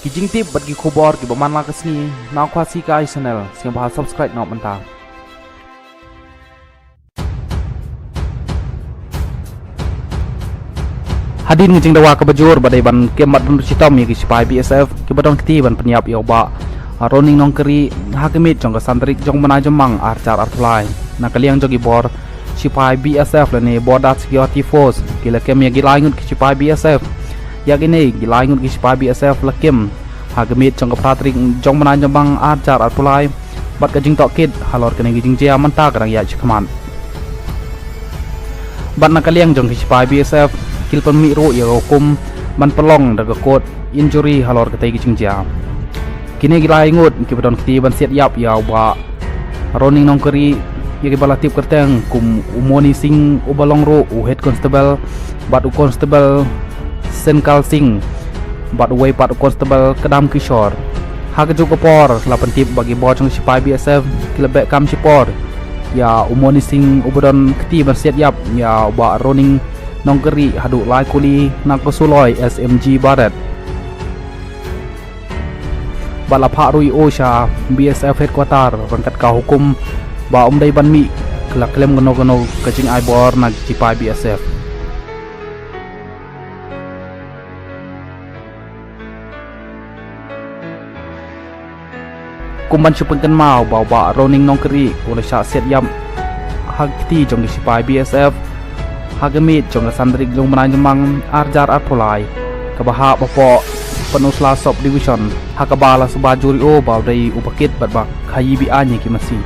Kijing tip bagi kubor ki baman la kesni nak kuasi kai channel siang bahas subscribe nak mentah. Hadin ngejing dawa ke bajur badai ban kemat dun citom ya ki spy BSF ki badon kti ban penyap ya ba roning nong keri hakimit jong ke santrik jong mana jemang arcar artlai na kaliang jogi bor spy BSF lene border security force kila kem ya gilai ngut ki spy BSF ya gini gilai ngut ki spy BSF lakem hagemit jong ke pratrik jong mana jemang arcar artlai bat ke jing tok kit halor kene jing jia manta karang ya chikman bat na kaliang jong ki spy BSF kil permi ro ya hukum man pelong daga kot injury halor ketai gicing jia kini gila ingut ki badon kti ban siat yap ya ba roning nong keri ya ki bala tip kerteng kum umoni sing ubalong ro u head constable bat u constable senkal sing bat way pat u constable kedam kishor ha ke juk por la pentip bagi bo chung sipai BSF kilebek kam sipor ya umoni sing ubadon kti ban siat yap ya ba roning nong keri hadu lai kuli nak kesuloi SMG barat bala pak rui osha BSF headquarter rangkat ka hukum ba umdai ban mi kelak klem gono kecing aibor nak cipai BSF kumban supengken mau ba roning nong keri oleh syak set yam hakti jong cipai BSF hagemit jong sandrik jong menang jemang arjar arpolai kebaha bapo penusla sub division hakabala subajuri o baudai upakit batbak khayi bi anye ki masi